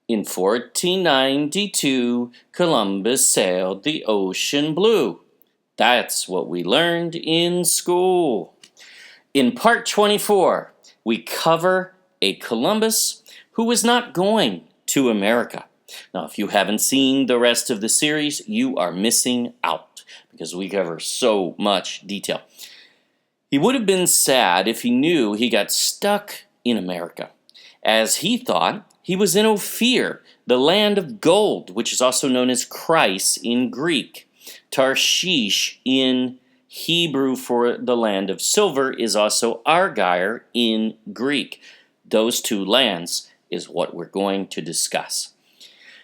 In 1492, Columbus sailed the ocean blue. That's what we learned in school. In part 24, we cover a Columbus who was not going to America. Now, if you haven't seen the rest of the series, you are missing out because we cover so much detail. He would have been sad if he knew he got stuck in America, as he thought he was in Ophir, the land of gold, which is also known as Chryse in Greek. Tarshish in Hebrew for the land of silver is also Argyre in Greek. Those two lands is what we're going to discuss.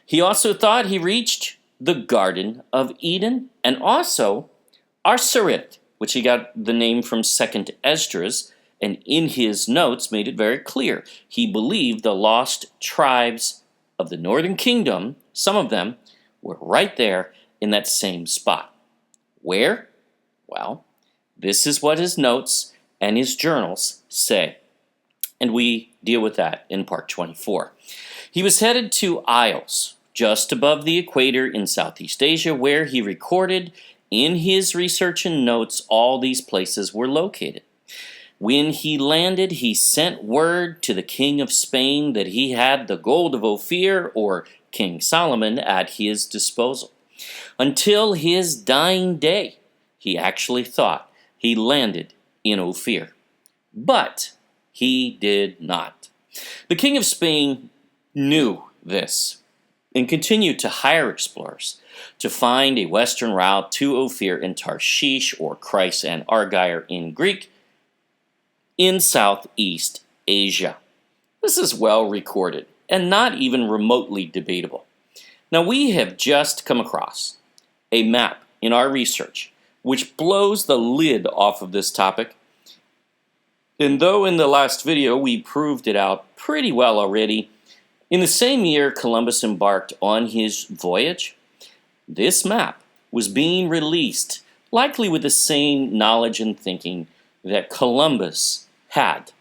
He also thought he reached the Garden of Eden and also Argyre, which he got the name from 2nd Esdras, and in his notes made it very clear. He believed the lost tribes of the northern kingdom, some of them, were right there in that same spot. Where? Well, this is what his notes and his journals say. And we deal with that in part 24. He was headed to Isles, just above the equator in Southeast Asia, where he recorded in his research and notes all these places were located. When he landed, he sent word to the King of Spain that he had the gold of Ophir, or King Solomon, at his disposal. Until his dying day, he actually thought he landed in Ophir. But he did not. The King of Spain knew this and continued to hire explorers to find a western route to Ophir and Tarshish, or Chryse and Argyre in Greek, in Southeast Asia. This is well recorded and not even remotely debatable. Now, we have just come across a map in our research which blows the lid off of this topic. And though in the last video we proved it out pretty well already, in the same year Columbus embarked on his voyage, this map was being released, likely with the same knowledge and thinking that Columbus had.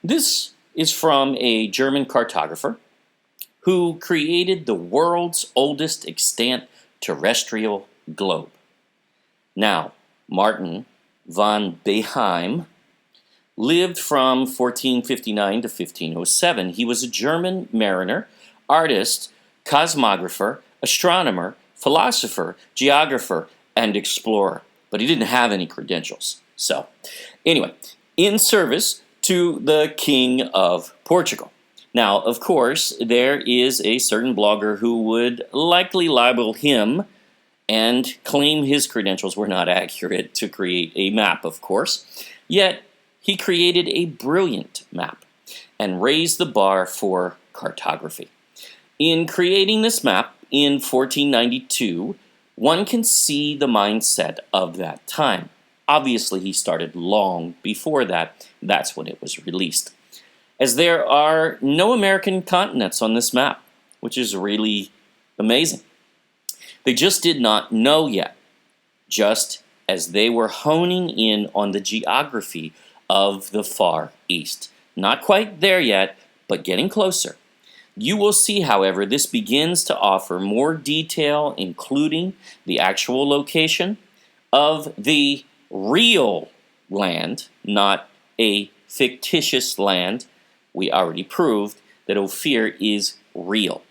This is from a German cartographer who created the world's oldest extant terrestrial globe. Now, Martin von Behaim lived from 1459 to 1507. He was a German mariner, artist, cosmographer, astronomer, philosopher, geographer, and explorer. But he didn't have any credentials. So, anyway, in service to the King of Portugal. Now, of course, there is a certain blogger who would likely libel him and claim his credentials were not accurate to create a map, of course. Yet, he created a brilliant map and raised the bar for cartography. In creating this map in 1492, one can see the mindset of that time. Obviously, he started long before that. That's when it was released. As there are no American continents on this map, which is really amazing. They just did not know yet, just as they were honing in on the geography of the Far East. Not quite there yet, but getting closer. You will see, however, this begins to offer more detail, including the actual location of the real land, not a fictitious land. We already proved that Ophir is real.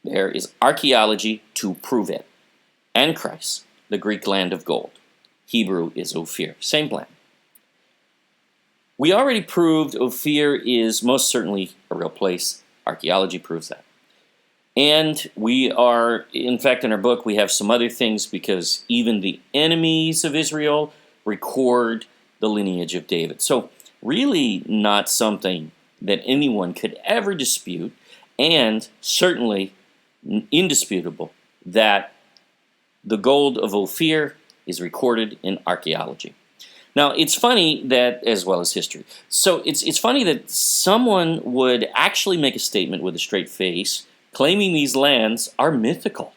There is archaeology to prove it. And Chryse, the Greek land of gold. Hebrew is Ophir, same land. We already proved Ophir is most certainly a real place. Archaeology proves that. And we are, in fact, in our book, we have some other things because even the enemies of Israel record the lineage of David. So really not something that anyone could ever dispute, and certainly indisputable that the gold of Ophir is recorded in archaeology. Now, it's funny that, as well as history, so it's funny that someone would actually make a statement with a straight face claiming these lands are mythical.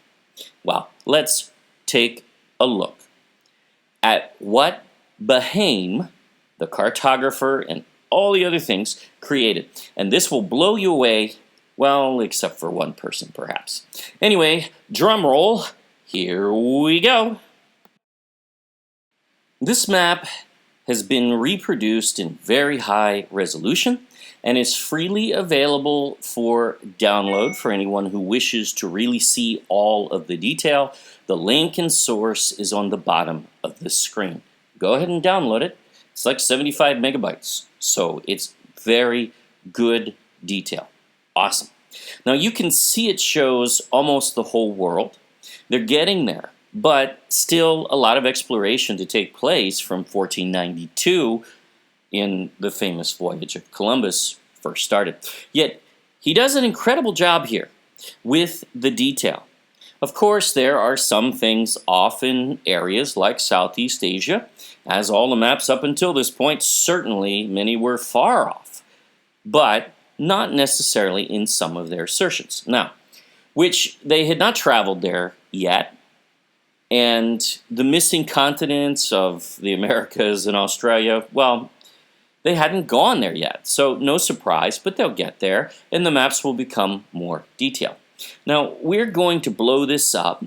Well, let's take a look at what Behaim, the cartographer, and all the other things created. And this will blow you away Well, except for one person, perhaps. Anyway, drum roll. Here we go. This map has been reproduced in very high resolution and is freely available for download for anyone who wishes to really see all of the detail. The link and source is on the bottom of the screen. Go ahead and download it. It's like 75 megabytes, so it's very good detail. Awesome. Now you can see it shows almost the whole world. They're getting there, but still a lot of exploration to take place from 1492 in the famous voyage of Columbus first started. Yet he does an incredible job here with the detail. Of course, there are some things off in areas like Southeast Asia. As all the maps up until this point, certainly many were far off, but not necessarily in some of their assertions. Now, which they had not traveled there yet, and the missing continents of the Americas and Australia, well, they hadn't gone there yet, so no surprise, but they'll get there, and the maps will become more detailed. Now, we're going to blow this up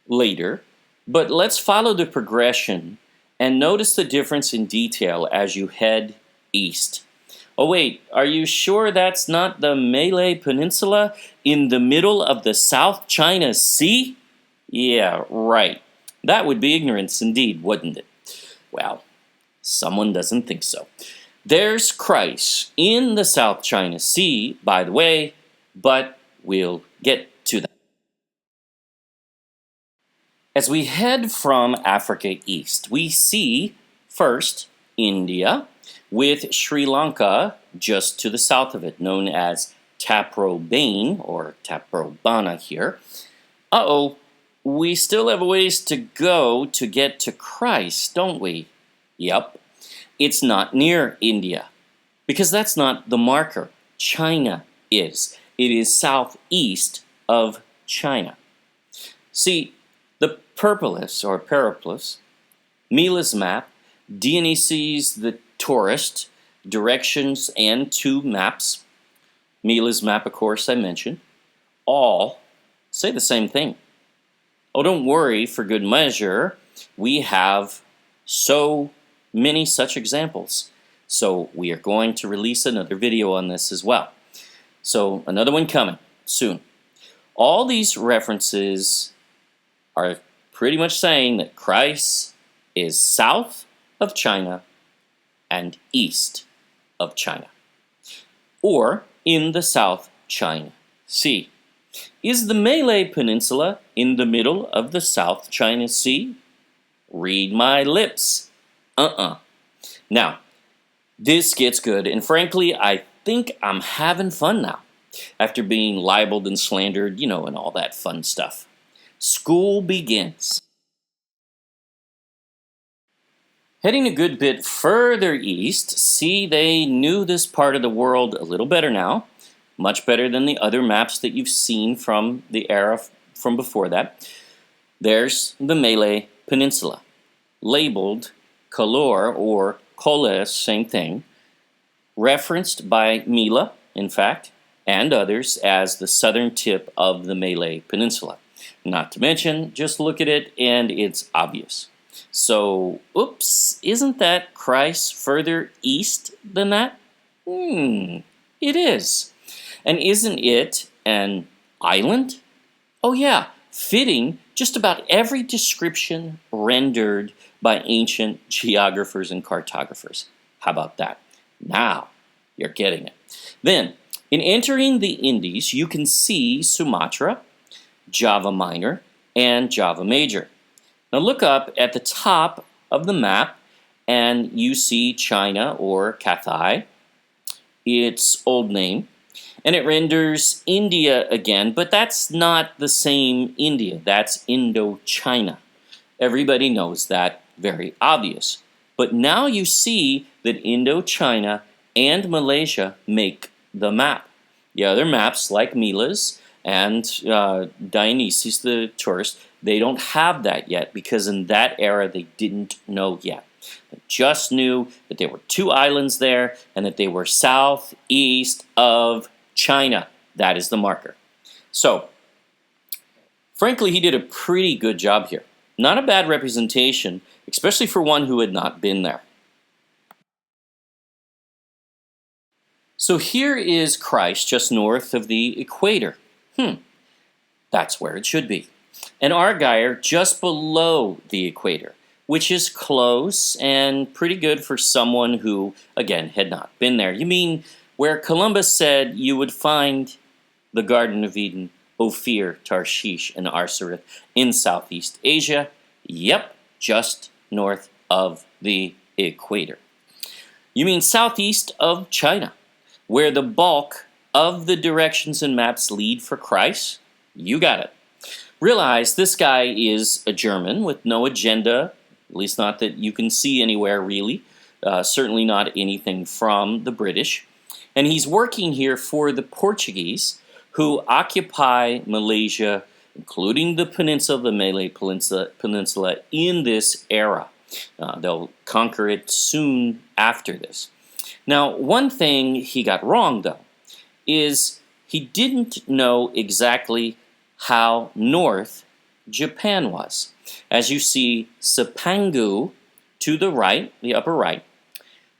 later, but let's follow the progression and notice the difference in detail as you head east. Oh wait, are you sure that's not the Malay Peninsula in the middle of the South China Sea? Yeah, right. That would be ignorance indeed, wouldn't it? Well, someone doesn't think so. There's Chryse in the South China Sea, by the way, but we'll get to that. As we head from Africa east, we see first India, with Sri Lanka just to the south of it, known as Taprobane, or Taprobana here. Uh-oh, we still have a ways to go to get to Chryse, don't we? Yep, it's not near India, because that's not the marker. China is. It is southeast of China. See, the Perpolis, or Periplus, Mila's map, Dionysius the tourist, directions, and 2 maps, Mila's map, of course, I mentioned, all say the same thing. Oh, don't worry, for good measure, we have so many such examples. So we are going to release another video on this as well. So another one coming soon. All these references are pretty much saying that Chryse is south of China and east of China, or in the South China Sea. Is the Malay Peninsula in the middle of the South China Sea? Read my lips. Now, this gets good, and frankly, I think I'm having fun now, after being libeled and slandered, and all that fun stuff. School begins. Heading a good bit further east, see, they knew this part of the world a little better now, much better than the other maps that you've seen from the era from before that. There's the Malay Peninsula, labeled Kalor or Koles, same thing, referenced by Mila, in fact, and others as the southern tip of the Malay Peninsula. Not to mention, just look at it and it's obvious. So, oops, isn't that Chryse further east than that? It is. And isn't it an island? Oh yeah, fitting just about every description rendered by ancient geographers and cartographers. How about that? Now, you're getting it. Then, in entering the Indies, you can see Sumatra, Java Minor, and Java Major. Now look up at the top of the map and you see China, or Cathay, its old name, and it renders India again, but that's not the same India, that's Indochina. Everybody knows that, very obvious. But now you see that Indochina and Malaysia make the map. The other maps, like Mila's and Dionysius the tourist, they don't have that yet, because in that era they didn't know yet. They just knew that there were 2 islands there and that they were southeast of China. That is the marker. So, frankly, he did a pretty good job here. Not a bad representation, especially for one who had not been there. So here is Chryse, just north of the equator. That's where it should be. And Argyre, just below the equator, which is close and pretty good for someone who, again, had not been there. You mean where Columbus said you would find the Garden of Eden, Ophir, Tarshish, and Argyre in Southeast Asia? Yep, just north of the equator. You mean southeast of China, where the bulk of the directions and maps lead for Chryse? You got it. Realize this guy is a German with no agenda, at least not that you can see anywhere really, certainly not anything from the British. And he's working here for the Portuguese, who occupy Malaysia, including the peninsula, the Malay Peninsula, in this era. They'll conquer it soon after this. Now, one thing he got wrong, though, is he didn't know exactly how north Japan was. As you see, Sapangu to the right, the upper right.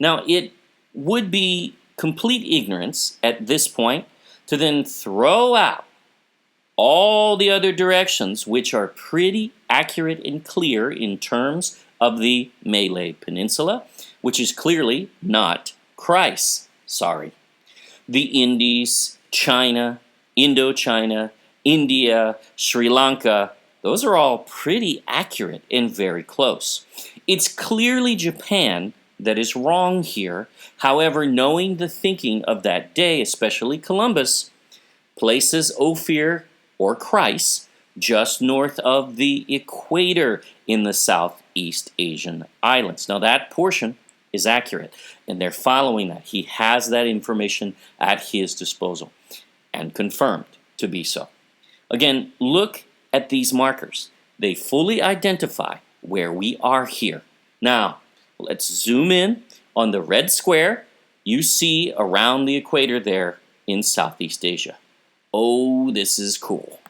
Now, it would be complete ignorance at this point to then throw out all the other directions, which are pretty accurate and clear in terms of the Malay Peninsula, which is clearly not Chryse. Sorry. The Indies, China, Indochina, India, Sri Lanka, those are all pretty accurate and very close. It's clearly Japan that is wrong here. However, knowing the thinking of that day, especially Columbus, places Ophir or Chryse just north of the equator in the Southeast Asian islands. Now that portion is accurate, and they're following that. He has that information at his disposal and confirmed to be so. Again, look at these markers. They fully identify where we are here. Now, let's zoom in on the red square you see around the equator there in Southeast Asia. Oh, this is cool.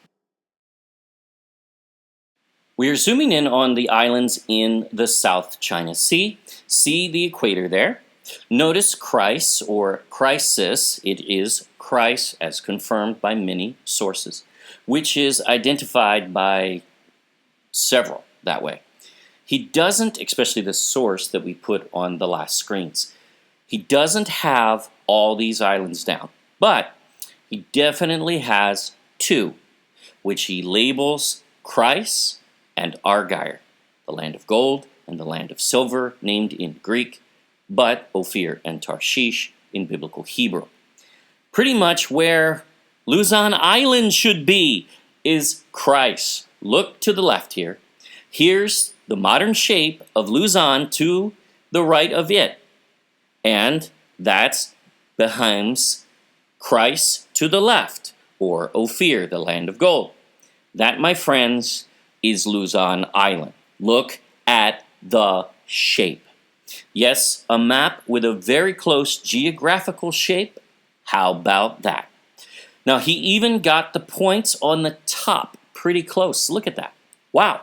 We are zooming in on the islands in the South China Sea. See the equator there. Notice Chryse or Chrysis. It is Chryse as confirmed by many sources, which is identified by several that way. He doesn't, especially the source that we put on the last screens, he doesn't have all these islands down, but he definitely has two, which he labels Chryse and Argyre, the land of gold and the land of silver, named in Greek, but Ophir and Tarshish in biblical Hebrew. Pretty much where Luzon Island should be is Chryse. Look to the left here. Here's the modern shape of Luzon to the right of it. And that's Behaim's Chryse to the left, or Ophir, the land of gold. That, my friends, is Luzon Island. Look at the shape. Yes, a map with a very close geographical shape. How about that? Now, he even got the points on the top pretty close. Look at that. Wow.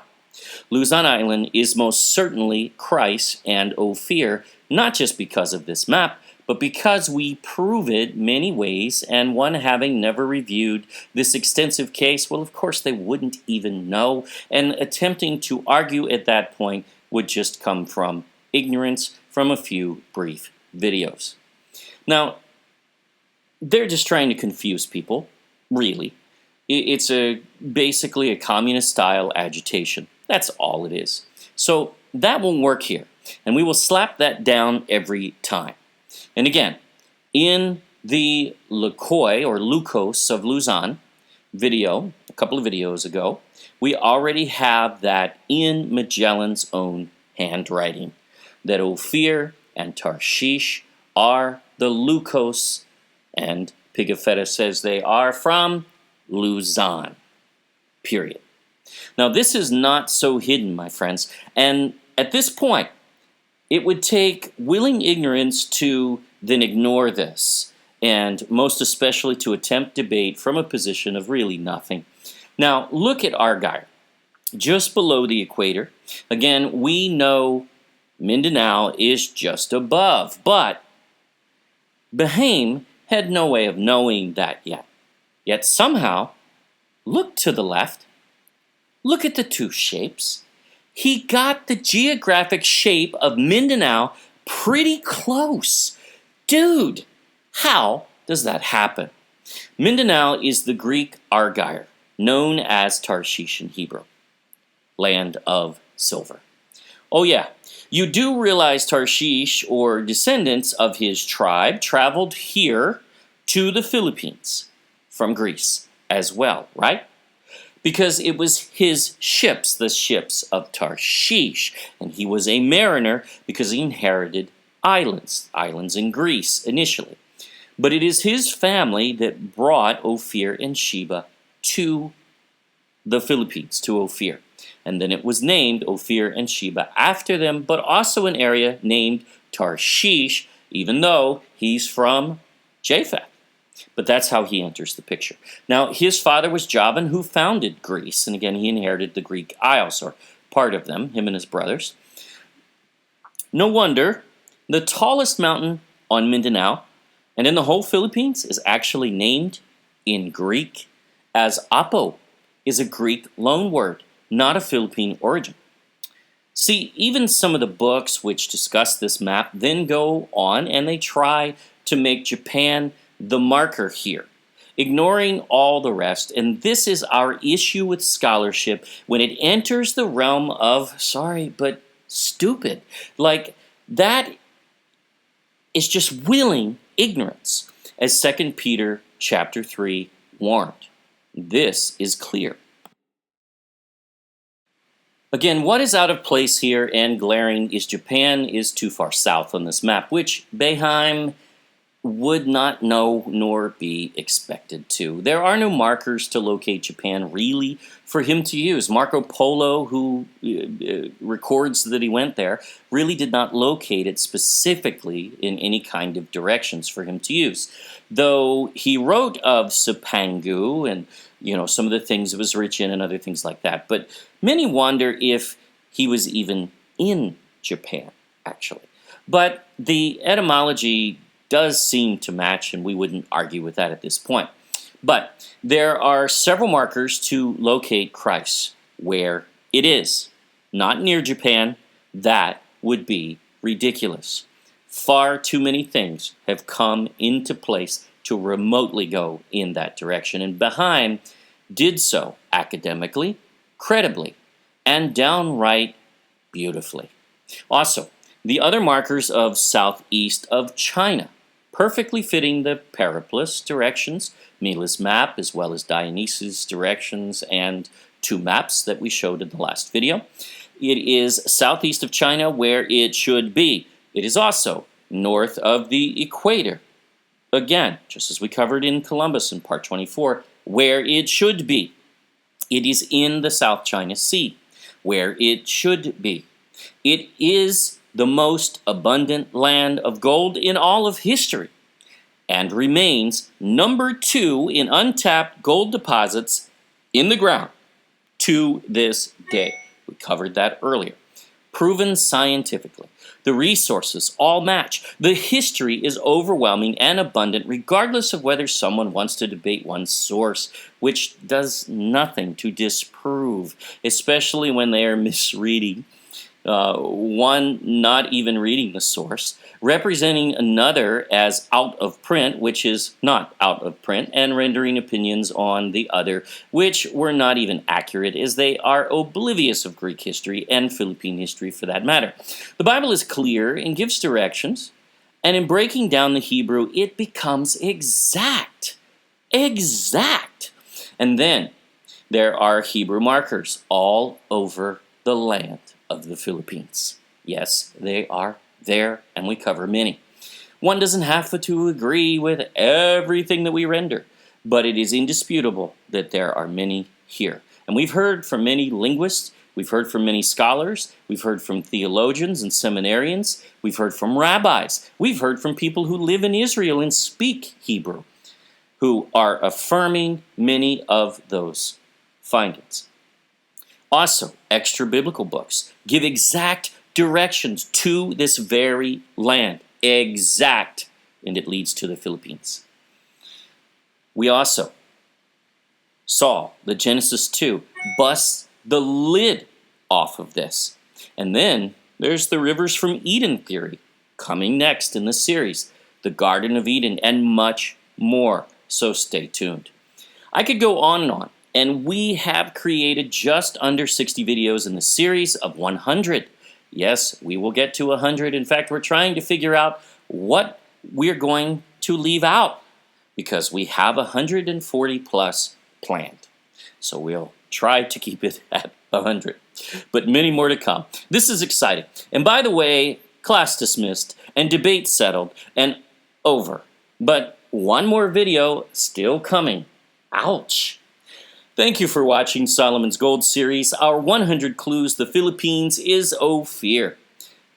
Luzon Island is most certainly Chryse and Ophir, not just because of this map, but because we prove it many ways, and one having never reviewed this extensive case, well, of course they wouldn't even know, and attempting to argue at that point would just come from ignorance from a few brief videos. Now, they're just trying to confuse people, really. It's basically a communist-style agitation. That's all it is. So that won't work here, and we will slap that down every time. And again, in the Lukoi or Lukos of Luzon video, a couple of videos ago, we already have that in Magellan's own handwriting, that Ophir and Tarshish are the Lukos, and Pigafetta says they are from Luzon, period. Now, this is not so hidden, my friends, and at this point, it would take willing ignorance to then ignore this and most especially to attempt debate from a position of really nothing. Now, look at Argyre, just below the equator. Again, we know Mindanao is just above, but Behaim had no way of knowing that yet. Yet somehow, look to the left, look at the two shapes. He got the geographic shape of Mindanao pretty close. Dude, how does that happen? Mindanao is the Greek Argyre, known as Tarshish in Hebrew, land of silver. Oh yeah, you do realize Tarshish, or descendants of his tribe, traveled here to the Philippines from Greece as well, right? Because it was his ships, the ships of Tarshish, and he was a mariner because he inherited islands in Greece initially. But it is his family that brought Ophir and Sheba to the Philippines, to Ophir. And then it was named Ophir and Sheba after them, but also an area named Tarshish, even though he's from Japheth. But that's how he enters the picture. Now, his father was Javan, who founded Greece, and again, he inherited the Greek Isles, or part of them, him and his brothers. No wonder the tallest mountain on Mindanao and in the whole Philippines is actually named in Greek, as Apo is a Greek loanword, not a Philippine origin. See, even some of the books which discuss this map then go on and they try to make Japan the marker here, ignoring all the rest. And this is our issue with scholarship when it enters the realm of, sorry, but stupid. Like, that is just willing ignorance, as 2 Peter chapter 3 warned. This is clear. Again, what is out of place here and glaring is Japan is too far south on this map, which Behaim would not know nor be expected to. There are no markers to locate Japan really for him to use. Marco Polo, who records that he went there, really did not locate it specifically in any kind of directions for him to use. Though he wrote of Sapangu and some of the things it was rich in and other things like that. But many wonder if he was even in Japan, actually. But the etymology does seem to match, and we wouldn't argue with that at this point. But there are several markers to locate Chryse, where it is. Not near Japan. That would be ridiculous. Far too many things have come into place to remotely go in that direction, and Behaim did so academically, credibly, and downright beautifully. Also, the other markers of southeast of China, perfectly fitting the Periplus directions, Mila's map, as well as Dionysus' directions, and two maps that we showed in the last video. It is southeast of China where it should be. It is also north of the equator. Again, just as we covered in Columbus in part 24, where it should be. It is in the South China Sea, where it should be. It is the most abundant land of gold in all of history, and remains number 2 in untapped gold deposits in the ground to this day. We covered that earlier. Proven scientifically. The resources all match. The history is overwhelming and abundant, regardless of whether someone wants to debate one source, which does nothing to disprove, especially when they are misreading. One not even reading the source, representing another as out of print, which is not out of print, and rendering opinions on the other, which were not even accurate, as they are oblivious of Greek history and Philippine history for that matter. The Bible is clear and gives directions, and in breaking down the Hebrew, it becomes exact. Exact! And then there are Hebrew markers all over the land of the Philippines. Yes, they are there, and we cover many. One doesn't have to agree with everything that we render, but it is indisputable that there are many here. And we've heard from many linguists We've heard from many scholars. We've heard from theologians and seminarians. We've heard from rabbis. We've heard from people who live in Israel and speak Hebrew, who are affirming many of those findings. Also, extra biblical books give exact directions to this very land. Exact. And it leads to the Philippines. We also saw that Genesis 2 busts the lid off of this. And then there's the rivers from Eden theory coming next in the series, the Garden of Eden, and much more. So stay tuned. I could go on, and we have created just under 60 videos in the series of 100. Yes, we will get to 100. In fact, we're trying to figure out what we're going to leave out because we have 140 plus planned. So we'll try to keep it at 100, but many more to come. This is exciting. And by the way, class dismissed and debate settled and over. But one more video still coming. Ouch. Thank you for watching Solomon's Gold series. Our 100 Clues the Philippines is Ophir.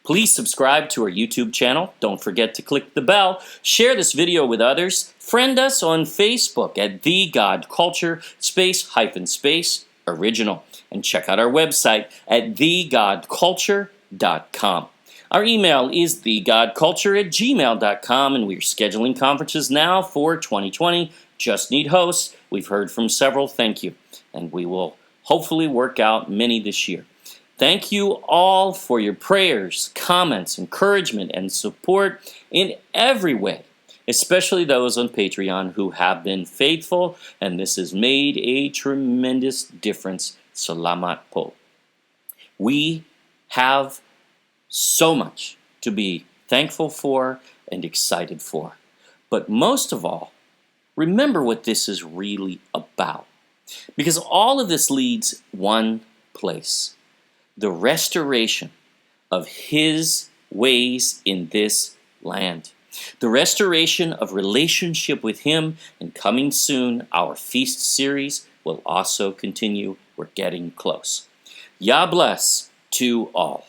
Please subscribe to our YouTube channel. Don't forget to click the bell. Share this video with others. Friend us on Facebook at The God Culture __ original. And check out our website at thegodculture.com. Our email is thegodculture@gmail.com, and we're scheduling conferences now for 2020. Just need hosts. We've heard from several. Thank you. And we will hopefully work out many this year. Thank you all for your prayers, comments, encouragement, and support in every way, especially those on Patreon who have been faithful, and this has made a tremendous difference. Salamat po. We have so much to be thankful for and excited for. But most of all, remember what this is really about. Because all of this leads one place: the restoration of His ways in this land. The restoration of relationship with Him, and coming soon, our feast series will also continue. We're getting close. Yah bless to all.